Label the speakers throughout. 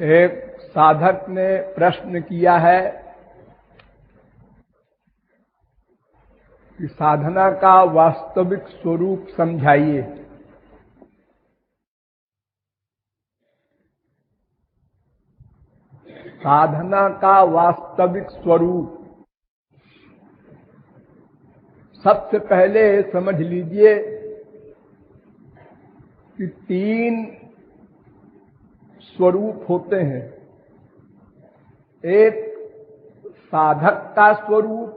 Speaker 1: एक साधक ने प्रश्न किया है कि साधना का वास्तविक स्वरूप समझाइए। साधना का वास्तविक स्वरूप सबसे पहले समझ लीजिए कि 3 स्वरूप होते हैं। एक साधक का स्वरूप,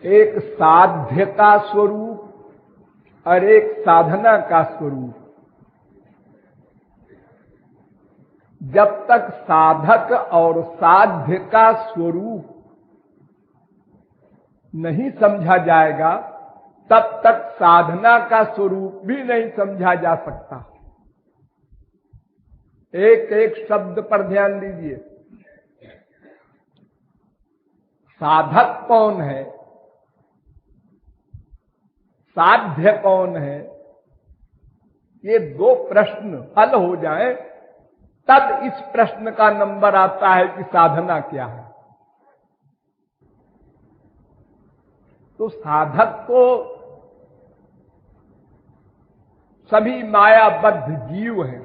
Speaker 1: एक साध्य का स्वरूप और एक साधना का स्वरूप। जब तक साधक और साध्य का स्वरूप नहीं समझा जाएगा तब तक साधना का स्वरूप भी नहीं समझा जा सकता। एक एक शब्द पर ध्यान दीजिए। साधक कौन है, साध्य कौन है, ये 2 प्रश्न हल हो जाएं तब इस प्रश्न का नंबर आता है कि साधना क्या है। तो साधक को सभी मायाबद्ध जीव हैं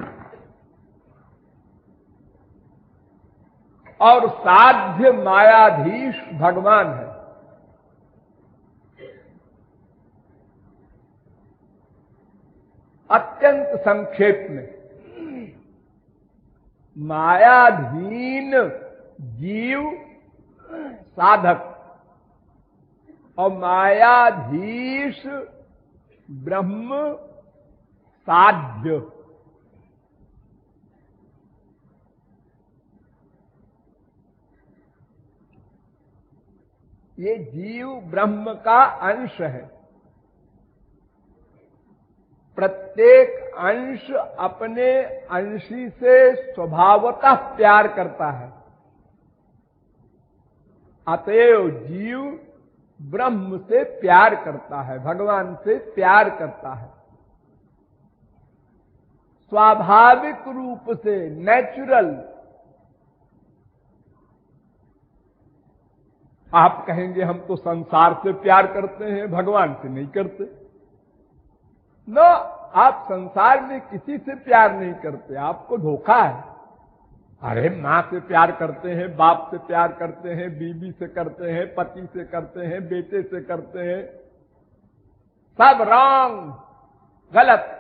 Speaker 1: और साध्य मायाधीश भगवान है। अत्यंत संक्षेप में मायाधीन जीव साधक और मायाधीश ब्रह्म साध्य। ये जीव ब्रह्म का अंश है। प्रत्येक अंश अपने अंशी से स्वभावतः प्यार करता है। अतएव जीव ब्रह्म से प्यार करता है, भगवान से प्यार करता है। स्वाभाविक रूप से, नेचुरल। आप कहेंगे हम तो संसार से प्यार करते हैं, भगवान से नहीं करते। नो, आप संसार में किसी से प्यार नहीं करते, आपको धोखा है। अरे माँ से प्यार करते हैं, बाप से प्यार करते हैं, बीवी से करते हैं, पति से करते हैं, बेटे से करते हैं, सब रॉन्ग, गलत।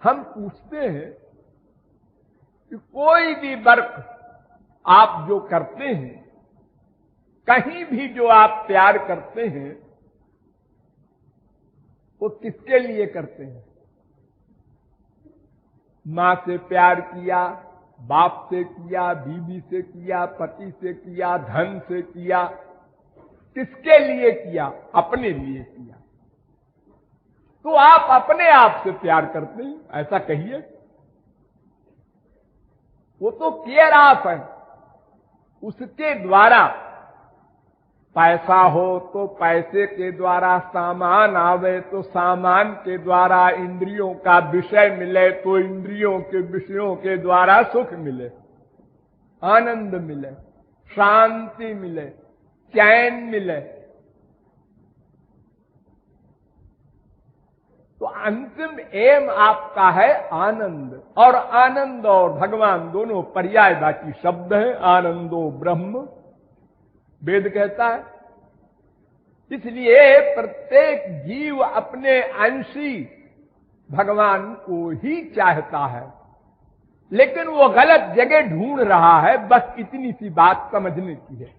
Speaker 1: हम पूछते हैं कि कोई भी वर्क आप जो करते हैं, कहीं भी जो आप प्यार करते हैं, वो किसके लिए करते हैं? माँ से प्यार किया, बाप से किया, बीवी से किया, पति से किया, धन से किया, किसके लिए किया? अपने लिए किया। तो आप अपने आप से प्यार करते हैं, ऐसा कहिए। वो तो केयर ऑफ है। उसके द्वारा पैसा हो तो पैसे के द्वारा, सामान आवे तो सामान के द्वारा, इंद्रियों का विषय मिले तो इंद्रियों के विषयों के द्वारा सुख मिले, आनंद मिले, शांति मिले, चैन मिले। तो अंतिम एम आपका है आनंद। और आनंद और भगवान दोनों पर्यायवाची शब्द हैं। आनंदो ब्रह्म वेद कहता है। इसलिए प्रत्येक जीव अपने अंशी भगवान को ही चाहता है, लेकिन वो गलत जगह ढूंढ रहा है। बस इतनी सी बात समझने की है।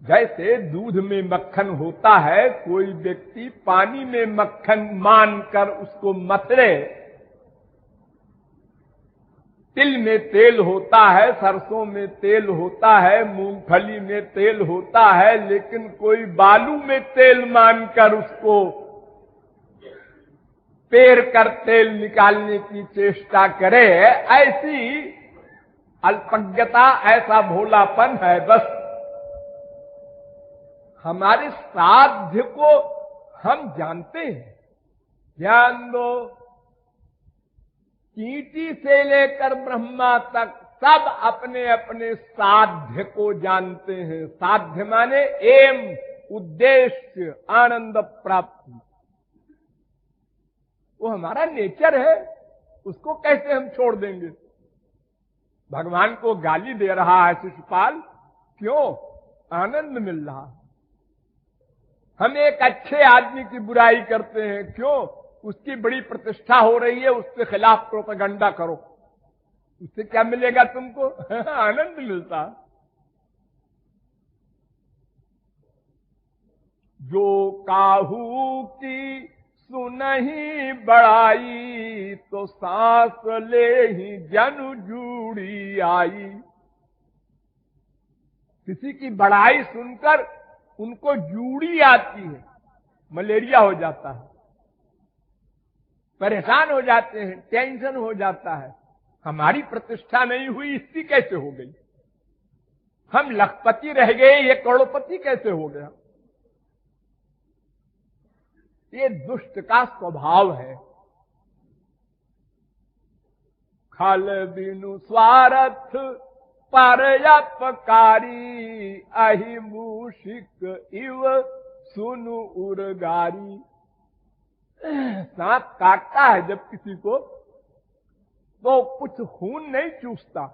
Speaker 1: जैसे दूध में मक्खन होता है, कोई व्यक्ति पानी में मक्खन मानकर उसको मथरे। तिल में तेल होता है, सरसों में तेल होता है, मूंगफली में तेल होता है, लेकिन कोई बालू में तेल मानकर उसको पेर कर तेल निकालने की चेष्टा करे, ऐसी अल्पज्ञता, ऐसा भोलापन है। बस हमारे साध्य को हम जानते हैं। ध्यान दो, चींटी से लेकर ब्रह्मा तक सब अपने अपने साध्य को जानते हैं। साध्य माने एम, उद्देश्य, आनंद प्राप्ति। वो हमारा नेचर है, उसको कैसे हम छोड़ देंगे? भगवान को गाली दे रहा है शिशुपाल, क्यों? आनंद मिल रहा है। हम एक अच्छे आदमी की बुराई करते हैं, क्यों? उसकी बड़ी प्रतिष्ठा हो रही है, उसके खिलाफ प्रोपेगेंडा करो। उससे क्या मिलेगा तुमको? आनंद मिलता। जो काहू की सुनहि बड़ाई, तो सांस ले ही जनु जूड़ी आई। किसी की बड़ाई सुनकर उनको जूड़ी आती है, मलेरिया हो जाता है, परेशान हो जाते हैं, टेंशन हो जाता है। हमारी प्रतिष्ठा नहीं हुई, इसकी कैसे हो गई? हम लखपति रह गए, ये करोड़पति कैसे हो गया? ये दुष्ट का स्वभाव है। खल बिनु स्वार्थ परपकारी, अहि मूषिक इव सुनु उर्गारी। सांप काटता है जब किसी को, तो कुछ खून नहीं चूसता,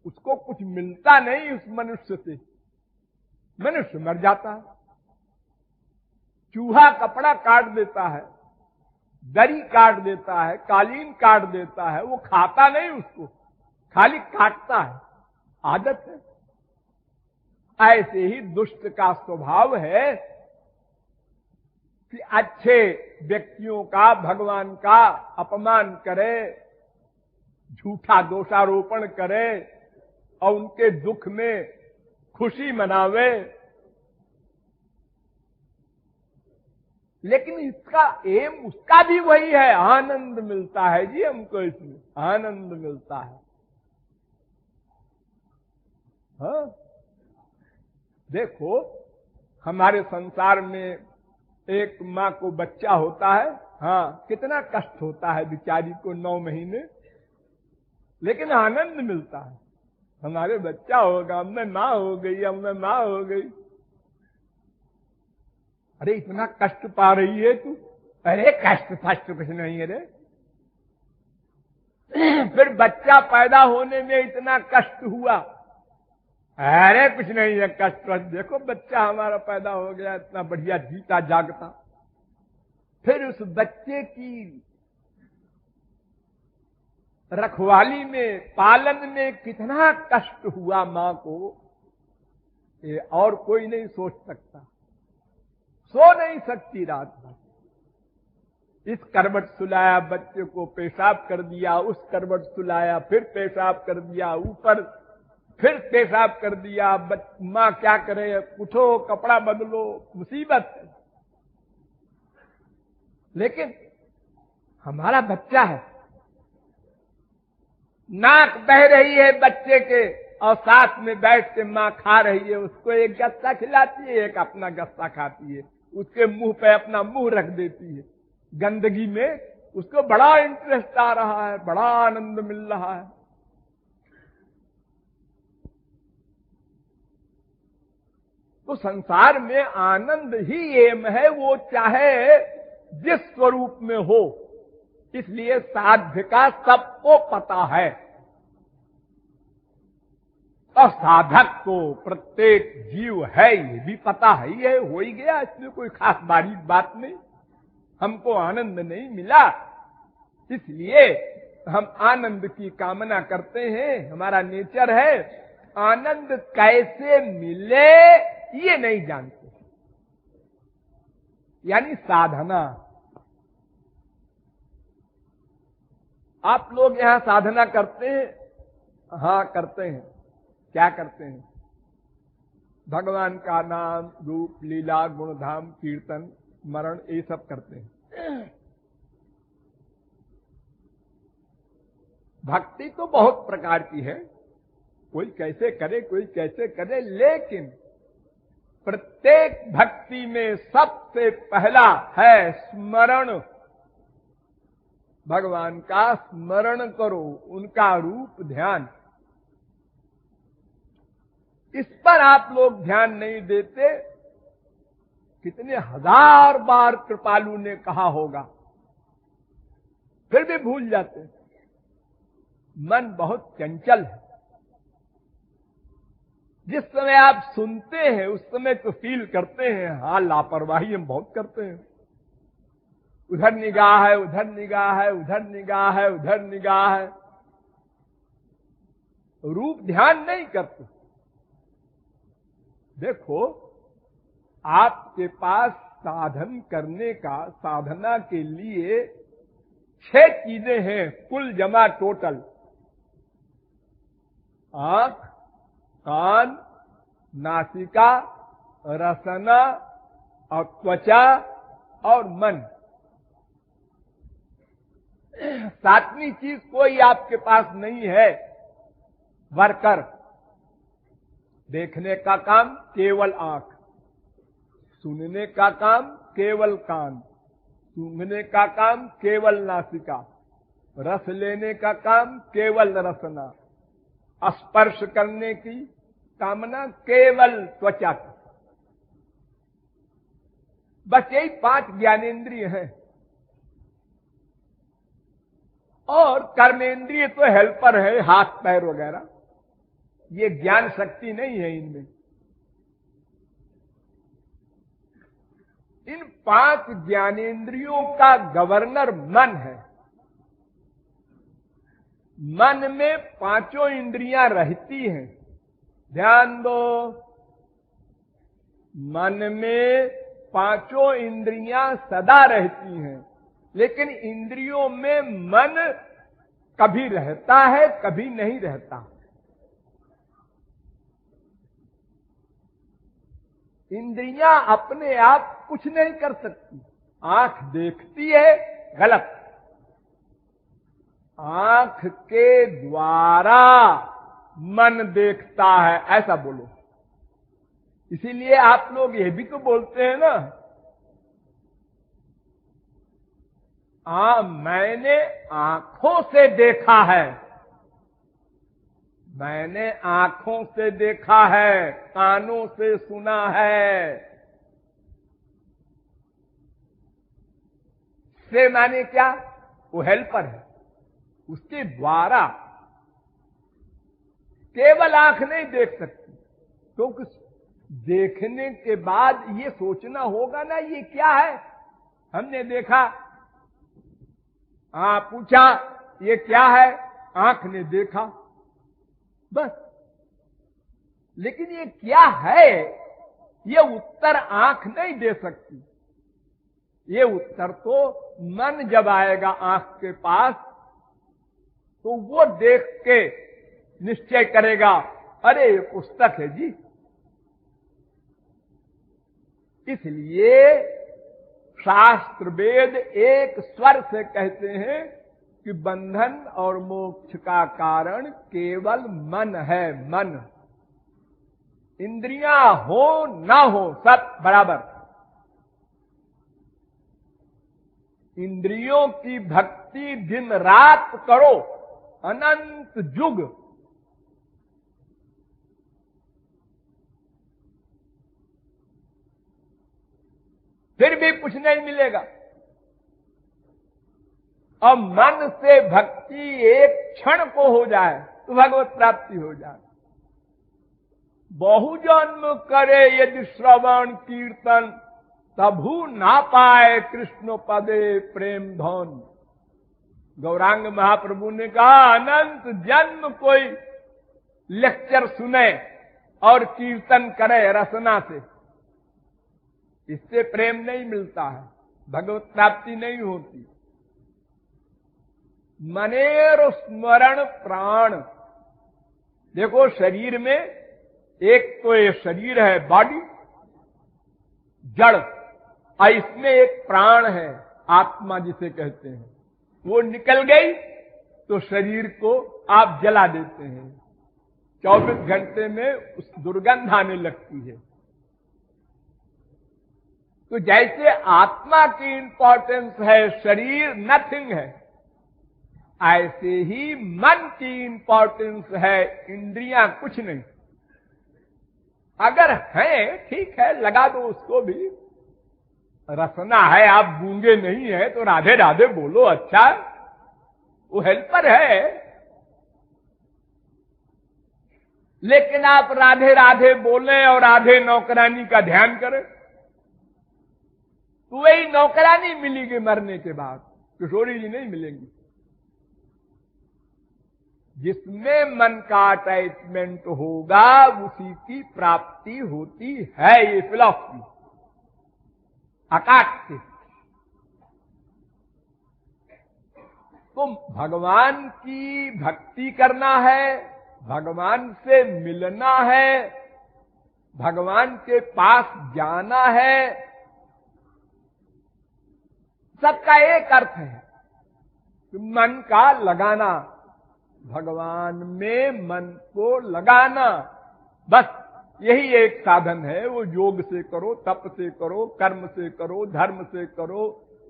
Speaker 1: उसको कुछ मिलता नहीं उस मनुष्य से, मनुष्य मर जाता है। चूहा कपड़ा काट देता है, दरी काट देता है, कालीन काट देता है, वो खाता नहीं उसको, खाली काटता है, आदत है। ऐसे ही दुष्ट का स्वभाव है कि अच्छे व्यक्तियों का, भगवान का अपमान करे, झूठा दोषारोपण करे और उनके दुख में खुशी मनावे। लेकिन इसका एम उसका भी वही है, आनंद मिलता है जी हमको, इसमें आनंद मिलता है। हाँ, देखो हमारे संसार में एक माँ को बच्चा होता है, हाँ, कितना कष्ट होता है बेचारी को 9 महीने, लेकिन आनंद मिलता है। हमारे बच्चा होगा, हमने माँ हो गई, हमने माँ हो गई। अरे इतना कष्ट पा रही है तू? अरे कष्ट फष्ट कुछ नहीं है रे। फिर बच्चा पैदा होने में इतना कष्ट हुआ, अरे कुछ नहीं है कष्ट। देखो बच्चा हमारा पैदा हो गया, इतना बढ़िया जीता जागता। फिर उस बच्चे की रखवाली में, पालन में कितना कष्ट हुआ मां को, ये और कोई नहीं सोच सकता। सो नहीं सकती रात भर। इस करवट सुलाया, बच्चे को पेशाब कर दिया, उस करवट सुलाया, फिर पेशाब कर दिया, ऊपर फिर पेशाब कर दिया। मां क्या करे? उठो, कपड़ा बदलो, मुसीबत है। लेकिन हमारा बच्चा है, नाक बह रही है बच्चे के, और साथ में बैठ के मां खा रही है, उसको एक गस्सा खिलाती है, एक अपना गस्सा खाती है, उसके मुंह पे अपना मुंह रख देती है गंदगी में। उसको बड़ा इंटरेस्ट आ रहा है, बड़ा आनंद मिल रहा है। तो संसार में आनंद ही एम है, वो चाहे जिस स्वरूप में हो। इसलिए साध्य का सबको पता है, और साधक को प्रत्येक जीव है ये भी पता है ही है, हो ही गया, इसमें कोई खास बारीक बात नहीं। हमको आनंद नहीं मिला, इसलिए हम आनंद की कामना करते हैं, हमारा नेचर है। आनंद कैसे मिले ये नहीं जानते, यानी साधना। आप लोग यहां साधना करते हैं? हाँ करते हैं। क्या करते हैं? भगवान का नाम, रूप, लीला, गुणधाम, कीर्तन, स्मरण, ये सब करते हैं। भक्ति तो बहुत प्रकार की है, कोई कैसे करे, कोई कैसे करे, लेकिन प्रत्येक भक्ति में सबसे पहला है स्मरण। भगवान का स्मरण करो, उनका रूप ध्यान। इस पर आप लोग ध्यान नहीं देते। कितने हजार बार कृपालु ने कहा होगा, फिर भी भूल जाते। मन बहुत चंचल है। जिस समय आप सुनते हैं उस समय तो फील करते हैं, हाँ लापरवाही हम बहुत करते हैं। उधर निगाह है, उधर निगाह है, उधर निगाह है, उधर निगाह है, रूप ध्यान नहीं करते। देखो, आपके पास साधन करने का, साधना के लिए 6 चीजें हैं कुल जमा टोटल। आंख, कान, नासिका, रसना और त्वचा और मन। 7वीं चीज कोई आपके पास नहीं है, वर्कर। देखने का काम केवल आंख, सुनने का काम केवल कान, सूंघने का काम केवल नासिका, रस लेने का काम केवल रसना, स्पर्श करने की कामना केवल त्वचा की। बस यही 5 ज्ञानेंद्रिय हैं। और कर्मेंद्रिय तो हेल्पर है, हाथ पैर वगैरह। ये ज्ञान शक्ति नहीं है इनमें। इन 5 ज्ञानेंद्रियों का गवर्नर मन है। मन में 5 इंद्रियां रहती हैं। ध्यान दो, मन में 5 इंद्रियां सदा रहती हैं, लेकिन इंद्रियों में मन कभी रहता है, कभी नहीं रहता। इंद्रियां अपने आप कुछ नहीं कर सकती। आंख देखती है, गलत। आंख के द्वारा मन देखता है, ऐसा बोलो। इसीलिए आप लोग ये भी तो बोलते हैं ना, मैंने आंखों से देखा है। मैंने आंखों से देखा है, कानों से सुना है। से माने क्या? वो हेल्पर है, उसके द्वारा। केवल आंख नहीं देख सकती, क्योंकि देखने के बाद ये सोचना होगा ना, ये क्या है। हमने देखा, पूछा ये क्या है, आंख ने देखा, बस। लेकिन ये क्या है, ये उत्तर आंख नहीं दे सकती। ये उत्तर तो मन जब आएगा आंख के पास, तो वो देख के निश्चय करेगा, अरे ये पुस्तक है जी। इसलिए शास्त्र वेद एक स्वर से कहते हैं कि बंधन और मोक्ष का कारण केवल मन है। मन, इंद्रियां हो ना हो सब बराबर। इंद्रियों की भक्ति दिन रात करो, अनंत युग। फिर भी कुछ नहीं मिलेगा। और मन से भक्ति एक क्षण को हो जाए तो भगवत प्राप्ति हो जाए। बहुजन्म करे यदि श्रवण कीर्तन, तभू ना पाए कृष्ण पदे प्रेम धन। गौरांग महाप्रभु ने कहा, अनंत जन्म कोई लेक्चर सुने और कीर्तन करे रसना से, इससे प्रेम नहीं मिलता है, भगवत प्राप्ति नहीं होती। मनेर स्मरण प्राण। देखो, शरीर में एक तो ये शरीर है, बॉडी, जड़, और इसमें एक प्राण है, आत्मा जिसे कहते हैं। वो निकल गई तो शरीर को आप जला देते हैं। 24 घंटे में उस दुर्गंध आने लगती है। तो जैसे आत्मा की इंपॉर्टेंस है, शरीर नथिंग है, ऐसे ही मन की इंपॉर्टेंस है, इंद्रियां कुछ नहीं। अगर है ठीक है, लगा दो उसको भी। रसना है, आप गूंगे नहीं है तो राधे राधे बोलो, अच्छा वो हेल्पर है। लेकिन आप राधे राधे बोलें और राधे नौकरानी का ध्यान करें तो वही नौकरानी मिलेगी मरने के बाद, किशोरी जी नहीं मिलेंगी। जिसमें मन का अटैचमेंट होगा उसी की प्राप्ति होती है, ये फिलॉसफी आकाश से। तो भगवान की भक्ति करना है, भगवान से मिलना है, भगवान के पास जाना है, सबका एक अर्थ है कि मन का लगाना, भगवान में मन को लगाना, बस यही एक साधन है। वो योग से करो, तप से करो, कर्म से करो, धर्म से करो,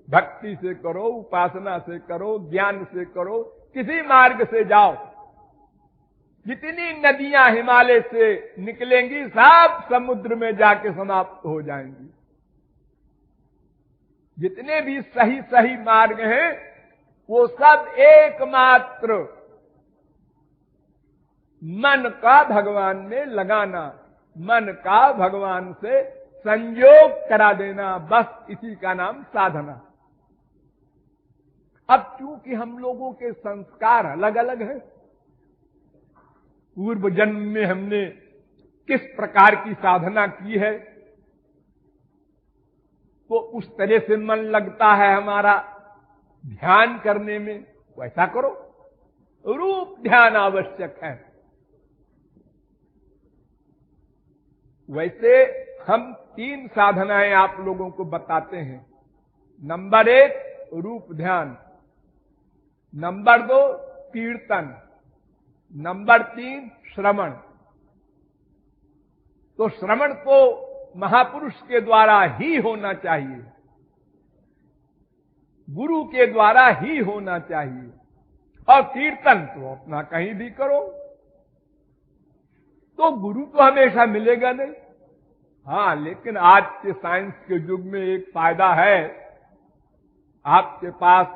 Speaker 1: भक्ति से करो, उपासना से करो, ज्ञान से करो, किसी मार्ग से जाओ। जितनी नदियां हिमालय से निकलेंगी सब समुद्र में जाके समाप्त हो जाएंगी। जितने भी सही सही मार्ग हैं वो सब एकमात्र मन का भगवान में लगाना, मन का भगवान से संयोग करा देना, बस इसी का नाम साधना। अब चूंकि हम लोगों के संस्कार अलग अलग हैं, पूर्व जन्म में हमने किस प्रकार की साधना की है तो उस तरह से मन लगता है हमारा ध्यान करने में, वैसा करो। रूप ध्यान आवश्यक है। वैसे हम 3 साधनाएं आप लोगों को बताते हैं। नंबर 1 रूप ध्यान, नंबर 2 कीर्तन, नंबर 3 श्रवण। तो श्रवण को महापुरुष के द्वारा ही होना चाहिए, गुरु के द्वारा ही होना चाहिए, और कीर्तन तो अपना कहीं भी करो। तो गुरु तो हमेशा मिलेगा नहीं। हाँ, लेकिन आज के साइंस के युग में एक फायदा है, आपके पास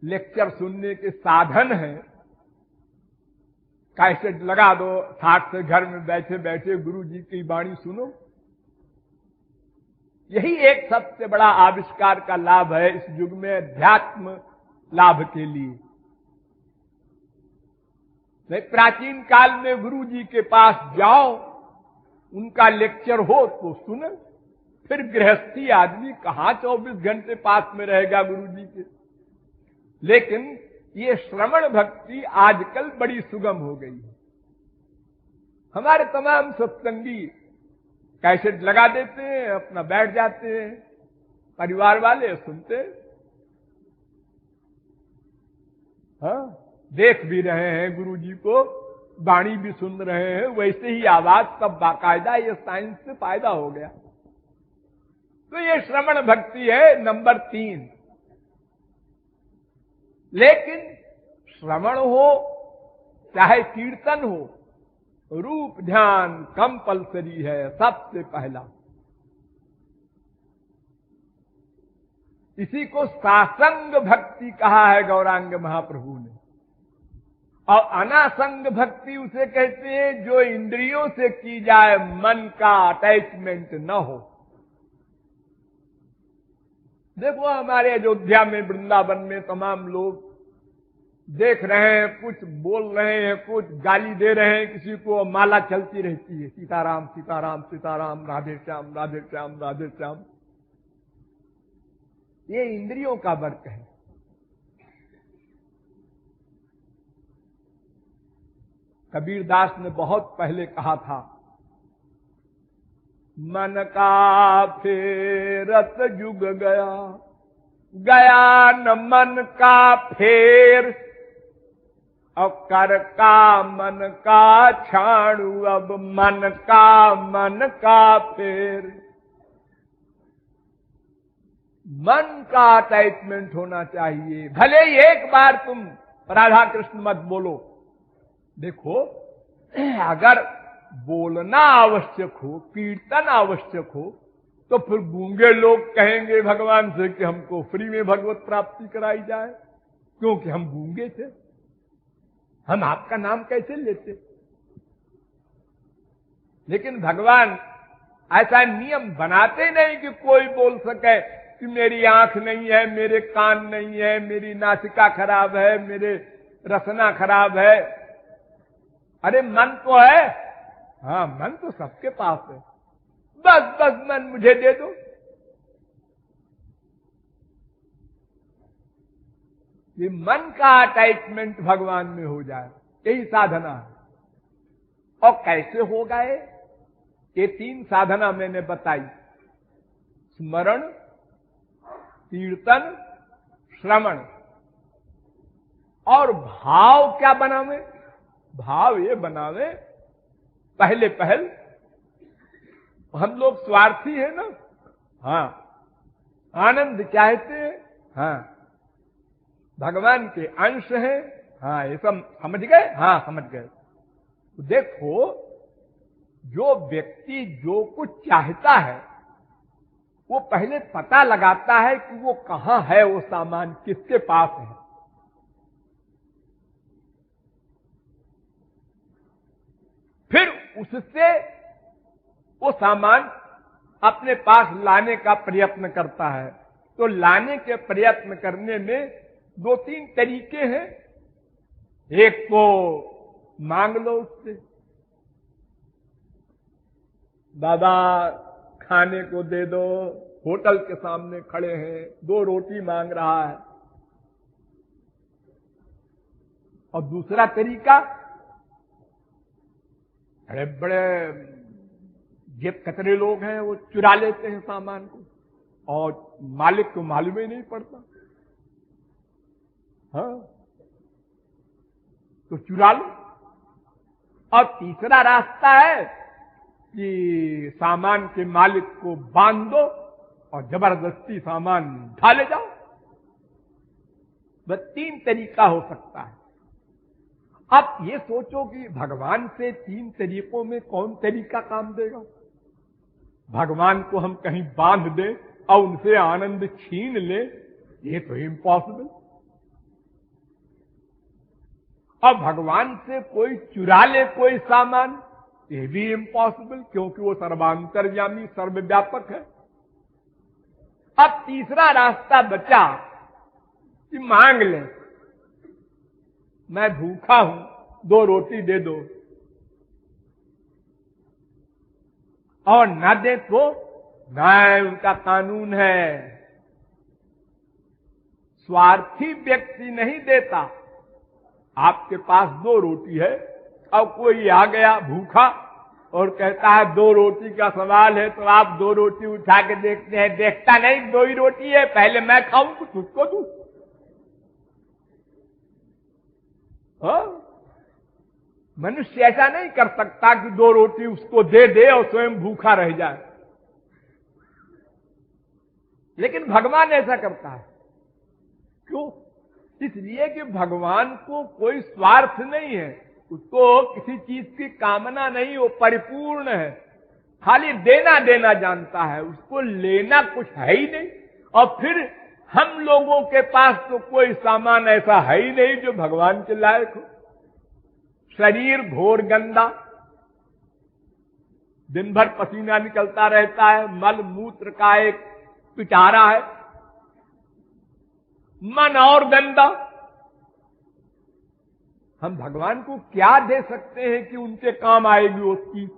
Speaker 1: लेक्चर सुनने के साधन है। कैसेट लगा दो, ठाट से घर में बैठे बैठे गुरु जी की वाणी सुनो। यही एक सबसे बड़ा आविष्कार का लाभ है इस युग में अध्यात्म लाभ के लिए। नहीं, प्राचीन काल में गुरु जी के पास जाओ, उनका लेक्चर हो तो सुने। फिर गृहस्थी आदमी कहां 24 घंटे पास में रहेगा गुरु जी के। लेकिन ये श्रवण भक्ति आजकल बड़ी सुगम हो गई है। हमारे तमाम सत्संगी कैसेट लगा देते हैं, अपना बैठ जाते हैं, परिवार वाले सुनते। हाँ, देख भी रहे हैं गुरु जी को, वाणी भी सुन रहे हैं, वैसे ही आवाज सब बाकायदा। ये साइंस से फायदा हो गया। तो ये श्रवण भक्ति है नंबर 3। लेकिन श्रवण हो चाहे कीर्तन हो, रूप ध्यान कंपलसरी है सबसे पहला। इसी को सासंग भक्ति कहा है गौरांग महाप्रभु ने। और अनासंग भक्ति उसे कहते हैं जो इंद्रियों से की जाए, मन का अटैचमेंट न हो। देखो हमारे अयोध्या में, वृंदावन में तमाम लोग देख रहे हैं, कुछ बोल रहे हैं, कुछ गाली दे रहे हैं किसी को, माला चलती रहती है, सीताराम सीताराम सीताराम, राधे श्याम राधे श्याम राधे श्याम। ये इंद्रियों का वर्क है। कबीरदास ने बहुत पहले कहा था, मन का फेरत जुग गया, गया न मन का फेर, और कर का मन का छाणु, अब मन का फेर। मन का अटैचमेंट होना चाहिए। भले ही एक बार तुम राधा कृष्ण मत बोलो। देखो, अगर बोलना आवश्यक हो, कीर्तन आवश्यक हो, तो फिर गूंगे लोग कहेंगे भगवान से कि हमको फ्री में भगवत प्राप्ति कराई जाए, क्योंकि हम गूंगे थे, हम आपका नाम कैसे लेते। लेकिन भगवान ऐसा नियम बनाते नहीं कि कोई बोल सके कि मेरी आंख नहीं है, मेरे कान नहीं है, मेरी नासिका खराब है, मेरे रसना खराब है। अरे मन तो है, हाँ मन तो सबके पास है, बस बस मन मुझे दे दो। ये मन का अटैचमेंट भगवान में हो जाए, यही साधना है। और कैसे हो गए? ये 3 साधना मैंने बताई, स्मरण, कीर्तन, श्रवण। और भाव क्या बनावे? भाव ये बनावे, पहले पहल हम लोग स्वार्थी है ना, हाँ, आनंद चाहते हैं, हाँ, भगवान के अंश है, हाँ, ये सब समझ गए, हाँ समझ गए। तो देखो, जो व्यक्ति जो कुछ चाहता है वो पहले पता लगाता है कि वो कहां है, वो सामान किसके पास है। फिर उससे वो सामान अपने पास लाने का प्रयत्न करता है। तो लाने के प्रयत्न करने में 2-3 तरीके हैं। एक तो मांग लो उससे, दादा खाने को दे दो, होटल के सामने खड़े हैं, 2 रोटी मांग रहा है। और दूसरा तरीका, बड़े बड़े जेब कतरे लोग हैं, वो चुरा लेते हैं सामान को और मालिक को मालूम ही नहीं पड़ता, हाँ, तो चुरा लो। और तीसरा रास्ता है कि सामान के मालिक को बांध दो और जबरदस्ती सामान उठा ले जाओ। बस 3 तरीका हो सकता है। अब ये सोचो कि भगवान से 3 तरीकों में कौन तरीका काम देगा? भगवान को हम कहीं बांध दें और उनसे आनंद छीन ले, ये तो इम्पॉसिबल। और भगवान से कोई चुरा ले कोई सामान, ये भी इम्पॉसिबल, क्योंकि वो सर्वांतर्यामी सर्वव्यापक है। अब तीसरा रास्ता बचा कि मांग ले, मैं भूखा हूं, 2 रोटी दे दो, और न दे तो न, उनका कानून है। स्वार्थी व्यक्ति नहीं देता। आपके पास 2 रोटी है और कोई आ गया भूखा और कहता है 2 रोटी का सवाल है, तो आप 2 रोटी उठा के देखते हैं, देखता नहीं 2 ही रोटी है, पहले मैं खाऊं तो तुझको दूं। मनुष्य ऐसा नहीं कर सकता कि 2 रोटी उसको दे दे और स्वयं भूखा रह जाए। लेकिन भगवान ऐसा करता है। क्यों? इसलिए कि भगवान को कोई स्वार्थ नहीं है, उसको किसी चीज की कामना नहीं, वो परिपूर्ण है, खाली देना देना जानता है, उसको लेना कुछ है ही नहीं। और फिर हम लोगों के पास तो कोई सामान ऐसा है ही नहीं जो भगवान के लायक हो। शरीर घोर गंदा, दिन भर पसीना निकलता रहता है, मल मूत्र का एक पिटारा है, मन और गंदा। हम भगवान को क्या दे सकते हैं कि उनके काम आएगी वो चीज?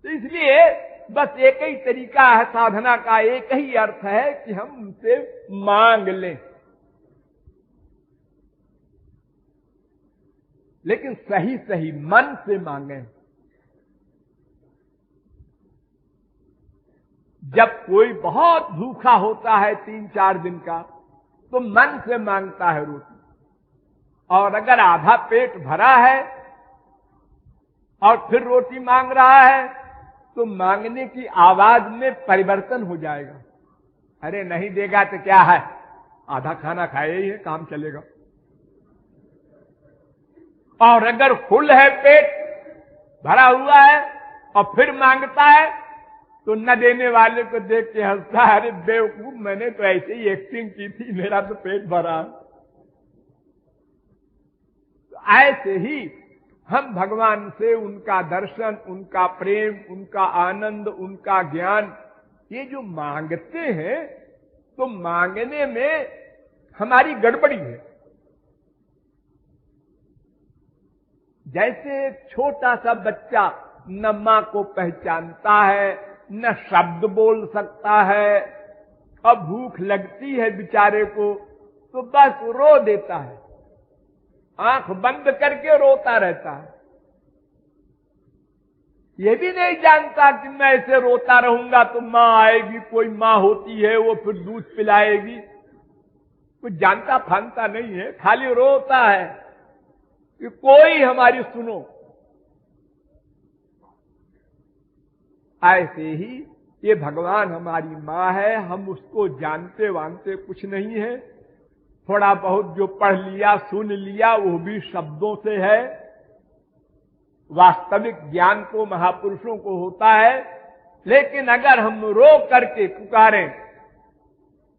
Speaker 1: तो इसलिए बस एक ही तरीका है साधना का, एक ही अर्थ है कि हम उनसे मांग लें, लेकिन सही सही मन से मांगे। जब कोई बहुत भूखा होता है 3-4 दिन का, तो मन से मांगता है रोटी, और अगर आधा पेट भरा है और फिर रोटी मांग रहा है तो मांगने की आवाज में परिवर्तन हो जाएगा। अरे नहीं देगा तो क्या है, आधा खाना खाए ही है, काम चलेगा। और अगर फुल है, पेट भरा हुआ है और फिर मांगता है तो न देने वाले को देख के हंसता है, अरे बेवकूफ, मैंने तो ऐसे ही एक्टिंग की थी, मेरा तो पेट भरा। तो ऐसे ही हम भगवान से उनका दर्शन, उनका प्रेम, उनका आनंद, उनका ज्ञान, ये जो मांगते हैं तो मांगने में हमारी गड़बड़ी है। जैसे एक छोटा सा बच्चा न मां को पहचानता है, न शब्द बोल सकता है, अब भूख लगती है बेचारे को तो बस रो देता है, आंख बंद करके रोता रहता है। ये भी नहीं जानता कि मैं ऐसे रोता रहूंगा तो मां आएगी, कोई मां होती है वो फिर दूध पिलाएगी, कुछ जानता फानता नहीं है, खाली रोता है कि कोई हमारी सुनो। ऐसे ही ये भगवान हमारी मां है, हम उसको जानते वानते कुछ नहीं है। थोड़ा बहुत जो पढ़ लिया सुन लिया वो भी शब्दों से है, वास्तविक ज्ञान तो महापुरुषों को होता है। लेकिन अगर हम रो करके पुकारें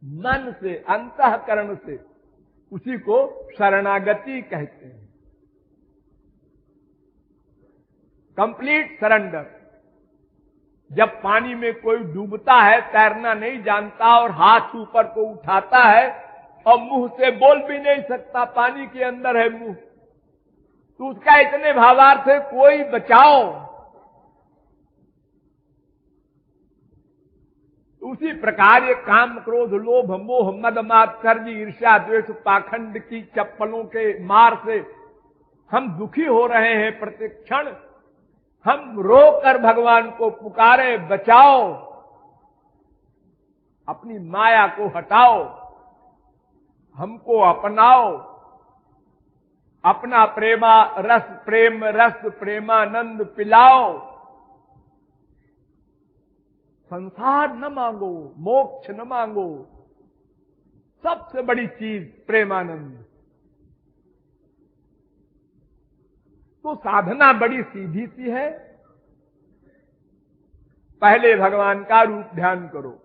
Speaker 1: मन से, अंतःकरण से, उसी को शरणागति कहते हैं, कंप्लीट सरेंडर। जब पानी में कोई डूबता है, तैरना नहीं जानता और हाथ ऊपर को उठाता है और मुंह से बोल भी नहीं सकता, पानी के अंदर है मुंह, तो उसका इतने भावार्थ है कोई बचाओ। उसी प्रकार ये काम, क्रोध, लोभ, मोह, मद, मात्सर्य, ईर्ष्या, द्वेष, पाखंड की चप्पलों के मार से हम दुखी हो रहे हैं प्रतिक्षण। हम रोकर भगवान को पुकारे, बचाओ, अपनी माया को हटाओ, हमको अपनाओ, अपना प्रेमा रस, प्रेम रस, प्रेमानंद पिलाओ। संसार न मांगो, मोक्ष न मांगो, सबसे बड़ी चीज प्रेमानंद। तो साधना बड़ी सीधी सी है, पहले भगवान का रूप ध्यान करो।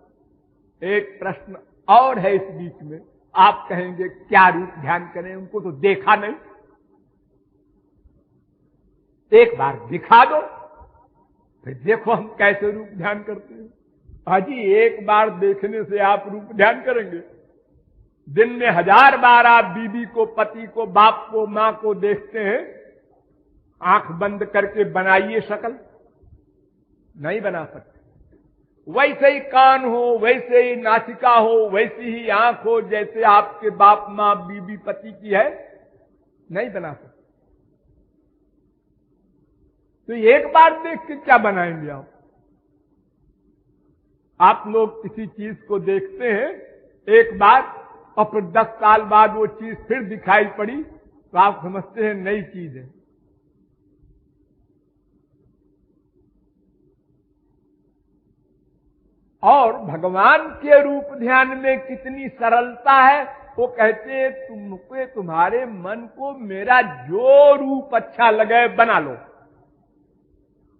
Speaker 1: एक प्रश्न और है इस बीच में, आप कहेंगे क्या रूप ध्यान करें, उनको तो देखा नहीं, एक बार दिखा दो फिर देखो हम कैसे रूप ध्यान करते हैं। हाजी एक बार देखने से आप रूप ध्यान करेंगे? दिन में 1000 बार आप बीवी को, पति को, बाप को, मां को देखते हैं, आंख बंद करके बनाइए शक्ल, नहीं बना सकते। वैसे ही कान हो, वैसे ही नासिका हो, वैसी ही आंख हो जैसे आपके बाप, मां, बीवी, पति की है, नहीं बना सकते। तो एक बार देख के क्या बनाएंगे आप? आप लोग किसी चीज को देखते हैं एक बार और फिर 10 साल बाद वो चीज फिर दिखाई पड़ी तो आप समझते हैं नई चीज है। और भगवान के रूप ध्यान में कितनी सरलता है। वो कहते हैं तुमको, तुम्हारे मन को मेरा जो रूप अच्छा लगे बना लो,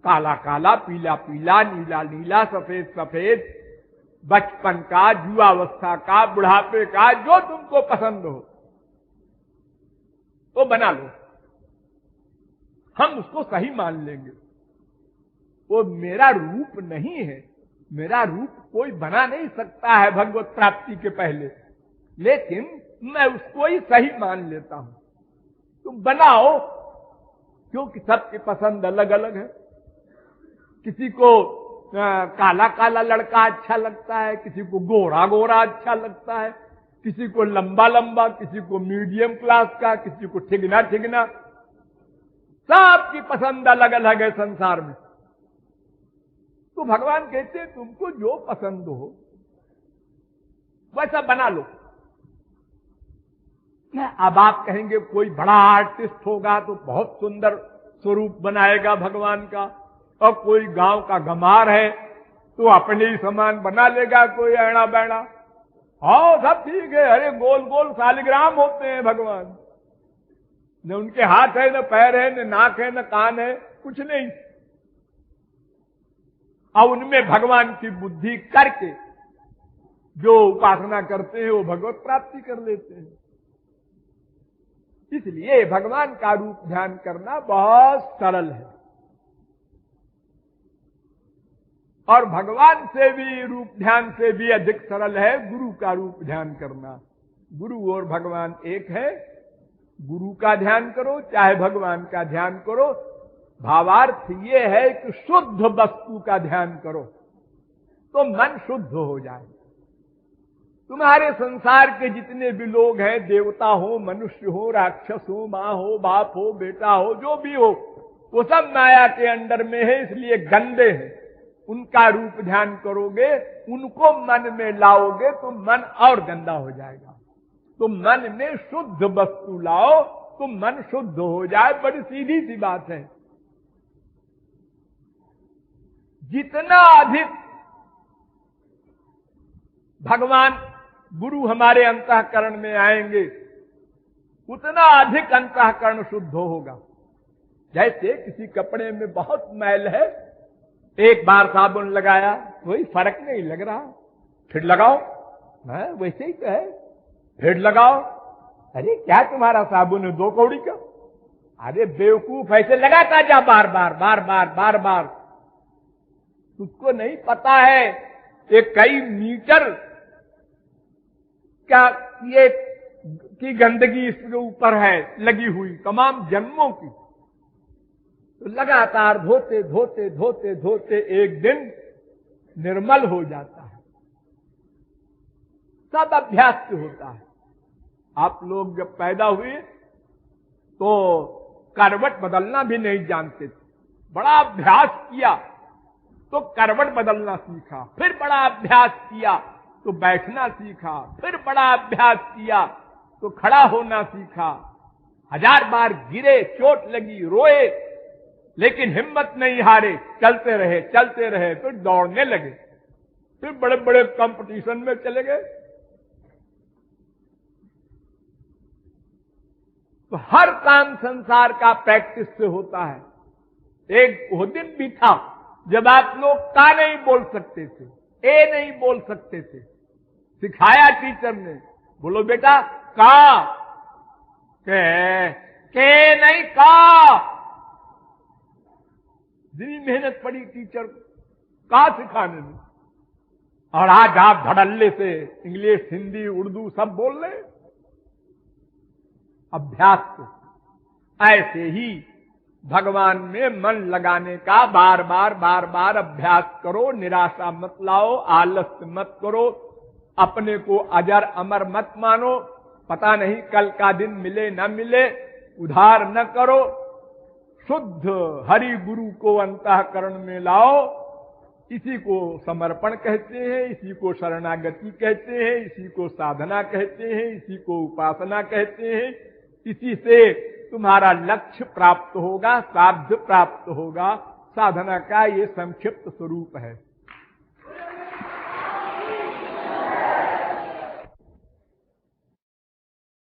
Speaker 1: काला काला, पीला पीला, नीला नीला, सफेद सफेद, बचपन का, युवावस्था का, बुढ़ापे का, जो तुमको पसंद हो तो बना लो, हम उसको सही मान लेंगे। वो मेरा रूप नहीं है, मेरा रूप कोई बना नहीं सकता है भगवत प्राप्ति के पहले, लेकिन मैं उसको ही सही मान लेता हूं। तुम बनाओ, क्योंकि सबकी पसंद अलग अलग है। किसी को काला काला लड़का अच्छा लगता है, किसी को गोरा गोरा अच्छा लगता है, किसी को लंबा लंबा, किसी को मीडियम क्लास का, किसी को ठिगना ठिगना, सबकी पसंद अलग अलग है संसार में। तो भगवान कहते हैं तुमको जो पसंद हो वैसा बना लो। अब आप कहेंगे कोई बड़ा आर्टिस्ट होगा तो बहुत सुंदर स्वरूप बनाएगा भगवान का, और कोई गांव का गमार है तो अपने ही समान बना लेगा, कोई ऐना बैना। हाँ सब ठीक है, अरे गोल गोल शालिग्राम होते हैं भगवान, न उनके हाथ है, न पैर है, न नाक है, न कान है, कुछ नहीं। और उनमें भगवान की बुद्धि करके जो उपासना करते हैं वो भगवत प्राप्ति कर लेते हैं। इसलिए भगवान का रूप ध्यान करना बहुत सरल है, और भगवान से भी रूप ध्यान से भी अधिक सरल है गुरु का रूप ध्यान करना। गुरु और भगवान एक है, गुरु का ध्यान करो चाहे भगवान का ध्यान करो, भावार्थ ये है कि शुद्ध वस्तु का ध्यान करो तो मन शुद्ध हो जाए। तुम्हारे संसार के जितने भी लोग हैं, देवता हो, मनुष्य हो, राक्षस हो, माँ हो, बाप हो, बेटा हो, जो भी हो, वो सब माया के अंडर में है, इसलिए गंदे हैं। उनका रूप ध्यान करोगे, उनको मन में लाओगे तो मन और गंदा हो जाएगा। तो मन में शुद्ध वस्तु लाओ तो मन शुद्ध हो जाए, बड़ी सीधी सी बात है। जितना अधिक भगवान गुरु हमारे अंतःकरण में आएंगे उतना अधिक अंतःकरण शुद्ध होगा। जैसे किसी कपड़े में बहुत मैल है, एक बार साबुन लगाया कोई फर्क नहीं लग रहा, फिर लगाओ, वैसे ही तो है, फिर लगाओ, अरे क्या तुम्हारा साबुन है 2 कौड़ी का? अरे बेवकूफ, ऐसे लगाता जा बार बार बार बार बार बार। तुझको नहीं पता है ये कई मीटर क्या ये की गंदगी इसके ऊपर है लगी हुई, तमाम जन्मों की। तो लगातार धोते धोते धोते धोते एक दिन निर्मल हो जाता है। सब अभ्यास से होता है। आप लोग जब पैदा हुए तो करवट बदलना भी नहीं जानते थे, बड़ा अभ्यास किया तो करवट बदलना सीखा, फिर बड़ा अभ्यास किया तो बैठना सीखा, फिर बड़ा अभ्यास किया तो खड़ा होना सीखा। 1000 बार गिरे, चोट लगी, रोए, लेकिन हिम्मत नहीं हारे, चलते रहे, फिर दौड़ने लगे, फिर बड़े बड़े कंपटीशन में चले गए। तो हर काम संसार का प्रैक्टिस से होता है। एक वो दिन भी था जब आप लोग का नहीं बोल सकते थे, ए नहीं बोल सकते थे, सिखाया टीचर ने, बोलो बेटा का, के नहीं का। जितनी मेहनत पड़ी टीचर का सिखाने में, और आज आप धड़ल्ले से इंग्लिश, हिंदी, उर्दू सब बोल रहे। अभ्यास से ऐसे ही भगवान में मन लगाने का बार बार अभ्यास करो। निराशा मत लाओ, आलस्य मत करो, अपने को अजर अमर मत मानो, पता नहीं कल का दिन मिले न मिले, उधार न करो। शुद्ध हरि गुरु को अंतःकरण में लाओ। इसी को समर्पण कहते हैं, इसी को शरणागति कहते हैं, इसी को साधना कहते हैं, इसी को उपासना कहते हैं। इसी से तुम्हारा लक्ष्य प्राप्त होगा, साध्य प्राप्त होगा। साधना का ये संक्षिप्त स्वरूप है।